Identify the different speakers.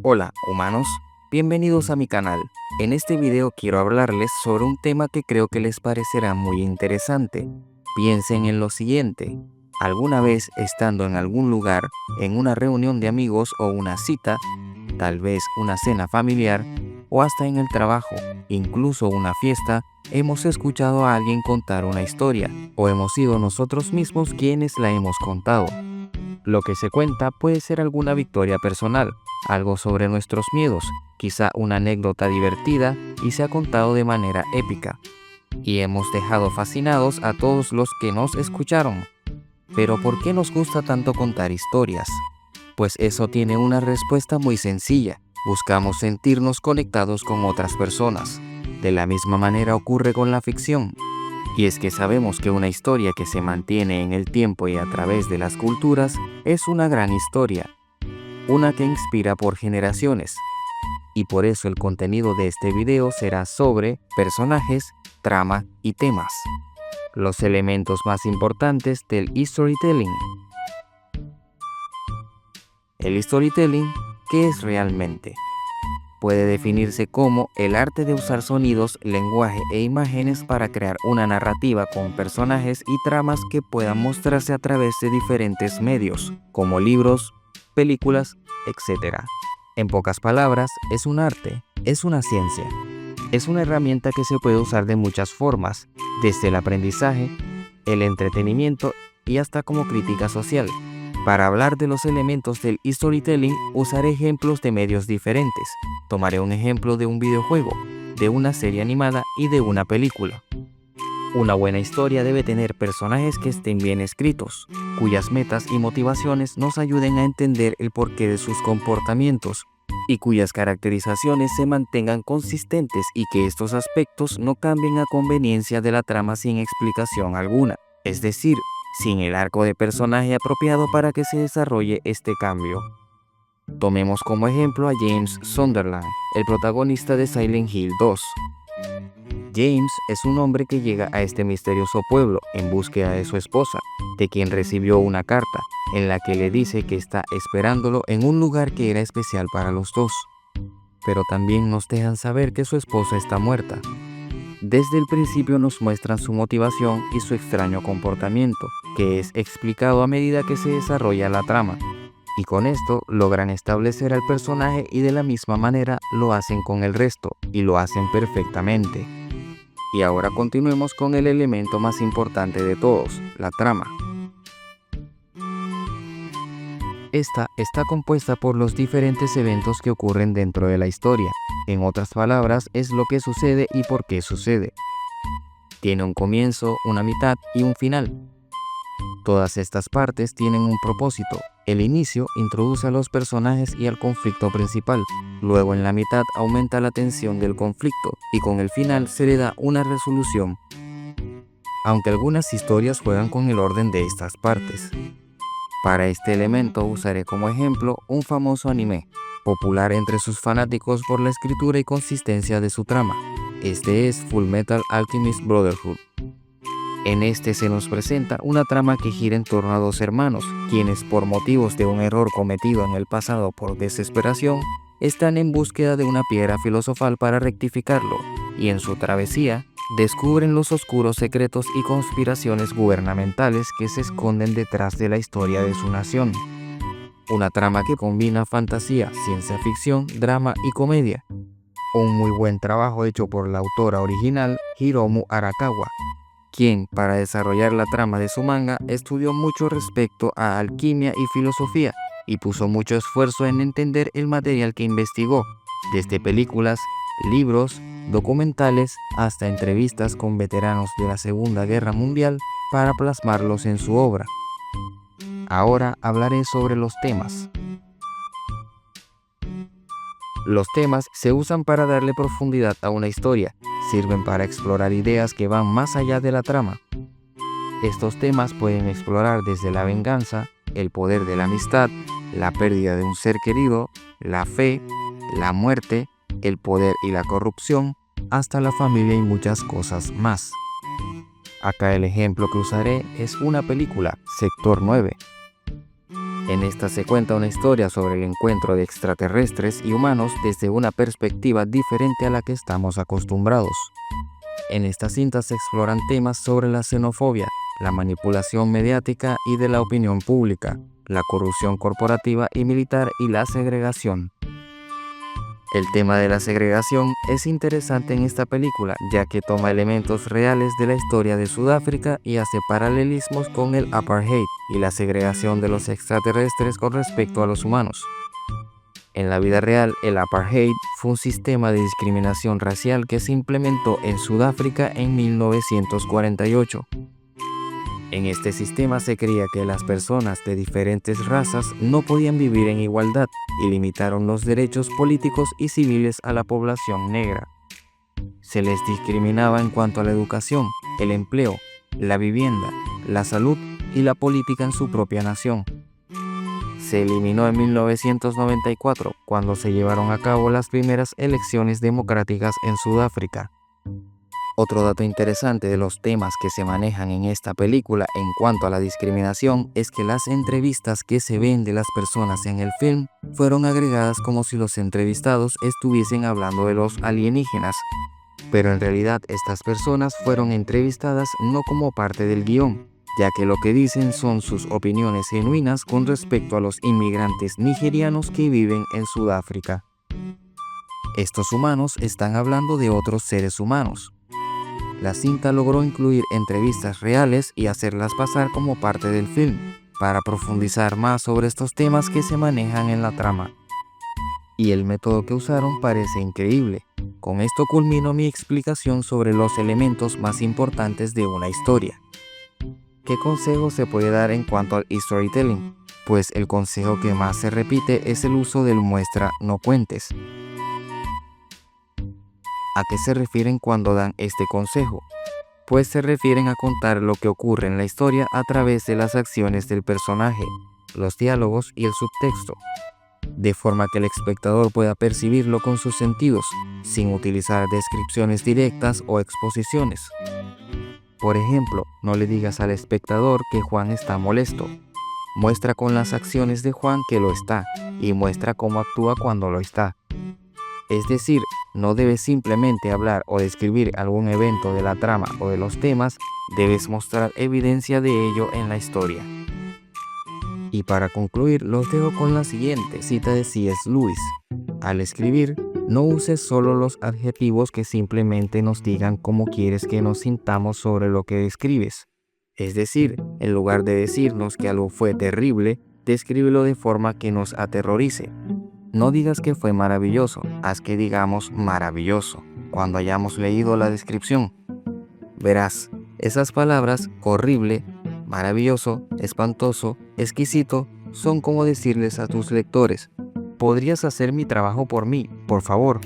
Speaker 1: Hola, humanos, bienvenidos a mi canal. En este video quiero hablarles sobre un tema que creo que les parecerá muy interesante. Piensen en lo siguiente. ¿Alguna vez estando en algún lugar, en una reunión de amigos o una cita, tal vez una cena familiar o hasta en el trabajo, incluso una fiesta, hemos escuchado a alguien contar una historia o hemos sido nosotros mismos quienes la hemos contado? Lo que se cuenta puede ser alguna victoria personal, algo sobre nuestros miedos, quizá una anécdota divertida y se ha contado de manera épica. Y hemos dejado fascinados a todos los que nos escucharon. Pero ¿por qué nos gusta tanto contar historias? Pues eso tiene una respuesta muy sencilla. Buscamos sentirnos conectados con otras personas. De la misma manera ocurre con la ficción. Y es que sabemos que una historia que se mantiene en el tiempo y a través de las culturas es una gran historia, una que inspira por generaciones. Y por eso el contenido de este video será sobre personajes, trama y temas. Los elementos más importantes del storytelling. El storytelling, ¿qué es realmente? Puede definirse como el arte de usar sonidos, lenguaje e imágenes para crear una narrativa con personajes y tramas que puedan mostrarse a través de diferentes medios, como libros, películas, etc. En pocas palabras, es un arte, es una ciencia. Es una herramienta que se puede usar de muchas formas, desde el aprendizaje, el entretenimiento y hasta como crítica social. Para hablar de los elementos del storytelling, usaré ejemplos de medios diferentes. Tomaré un ejemplo de un videojuego, de una serie animada y de una película. Una buena historia debe tener personajes que estén bien escritos, cuyas metas y motivaciones nos ayuden a entender el porqué de sus comportamientos y cuyas caracterizaciones se mantengan consistentes y que estos aspectos no cambien a conveniencia de la trama sin explicación alguna, es decir, sin el arco de personaje apropiado para que se desarrolle este cambio. Tomemos como ejemplo a James Sunderland, el protagonista de Silent Hill 2. James es un hombre que llega a este misterioso pueblo en búsqueda de su esposa, de quien recibió una carta en la que le dice que está esperándolo en un lugar que era especial para los dos. Pero también nos dejan saber que su esposa está muerta. Desde el principio nos muestran su motivación y su extraño comportamiento, que es explicado a medida que se desarrolla la trama. Y con esto logran establecer al personaje y de la misma manera lo hacen con el resto, y lo hacen perfectamente. Y ahora continuemos con el elemento más importante de todos, la trama. Esta está compuesta por los diferentes eventos que ocurren dentro de la historia. En otras palabras, es lo que sucede y por qué sucede. Tiene un comienzo, una mitad y un final. Todas estas partes tienen un propósito. El inicio introduce a los personajes y al conflicto principal. Luego en la mitad aumenta la tensión del conflicto y con el final se le da una resolución. Aunque algunas historias juegan con el orden de estas partes. Para este elemento usaré como ejemplo un famoso anime, popular entre sus fanáticos por la escritura y consistencia de su trama. Este es Fullmetal Alchemist Brotherhood. En este se nos presenta una trama que gira en torno a dos hermanos, quienes por motivos de un error cometido en el pasado por desesperación, están en búsqueda de una piedra filosofal para rectificarlo, y en su travesía, descubren los oscuros secretos y conspiraciones gubernamentales que se esconden detrás de la historia de su nación. Una trama que combina fantasía, ciencia ficción, drama y comedia. Un muy buen trabajo hecho por la autora original, Hiromu Arakawa, quien, para desarrollar la trama de su manga, estudió mucho respecto a alquimia y filosofía, y puso mucho esfuerzo en entender el material que investigó, desde películas, libros, documentales, hasta entrevistas con veteranos de la Segunda Guerra Mundial para plasmarlos en su obra. Ahora hablaré sobre los temas. Los temas se usan para darle profundidad a una historia, sirven para explorar ideas que van más allá de la trama. Estos temas pueden explorar desde la venganza, el poder de la amistad, la pérdida de un ser querido, la fe, la muerte, el poder y la corrupción, hasta la familia y muchas cosas más. Acá el ejemplo que usaré es una película, Sector 9. En esta se cuenta una historia sobre el encuentro de extraterrestres y humanos desde una perspectiva diferente a la que estamos acostumbrados. En esta cinta se exploran temas sobre la xenofobia, la manipulación mediática y de la opinión pública, la corrupción corporativa y militar y la segregación. El tema de la segregación es interesante en esta película, ya que toma elementos reales de la historia de Sudáfrica y hace paralelismos con el apartheid y la segregación de los extraterrestres con respecto a los humanos. En la vida real, el apartheid fue un sistema de discriminación racial que se implementó en Sudáfrica en 1948. En este sistema se creía que las personas de diferentes razas no podían vivir en igualdad y limitaron los derechos políticos y civiles a la población negra. Se les discriminaba en cuanto a la educación, el empleo, la vivienda, la salud y la política en su propia nación. Se eliminó en 1994, cuando se llevaron a cabo las primeras elecciones democráticas en Sudáfrica. Otro dato interesante de los temas que se manejan en esta película en cuanto a la discriminación es que las entrevistas que se ven de las personas en el film fueron agregadas como si los entrevistados estuviesen hablando de los alienígenas, pero en realidad estas personas fueron entrevistadas no como parte del guión, ya que lo que dicen son sus opiniones genuinas con respecto a los inmigrantes nigerianos que viven en Sudáfrica. Estos humanos están hablando de otros seres humanos. La cinta logró incluir entrevistas reales y hacerlas pasar como parte del film, para profundizar más sobre estos temas que se manejan en la trama. Y el método que usaron parece increíble. Con esto culmino mi explicación sobre los elementos más importantes de una historia. ¿Qué consejo se puede dar en cuanto al storytelling? Pues el consejo que más se repite es el uso del muestra, no cuentes. ¿A qué se refieren cuando dan este consejo? Pues se refieren a contar lo que ocurre en la historia a través de las acciones del personaje, los diálogos y el subtexto, de forma que el espectador pueda percibirlo con sus sentidos, sin utilizar descripciones directas o exposiciones. Por ejemplo, no le digas al espectador que Juan está molesto. Muestra con las acciones de Juan que lo está, y muestra cómo actúa cuando lo está. Es decir, no debes simplemente hablar o describir algún evento de la trama o de los temas, debes mostrar evidencia de ello en la historia. Y para concluir, los dejo con la siguiente cita de C.S. Lewis. Al escribir, no uses solo los adjetivos que simplemente nos digan cómo quieres que nos sintamos sobre lo que describes. Es decir, en lugar de decirnos que algo fue terrible, descríbelo de forma que nos aterrorice. No digas que fue maravilloso, haz que digamos maravilloso cuando hayamos leído la descripción. Verás, esas palabras, horrible, maravilloso, espantoso, exquisito, son como decirles a tus lectores: ¿podrías hacer mi trabajo por mí, por favor?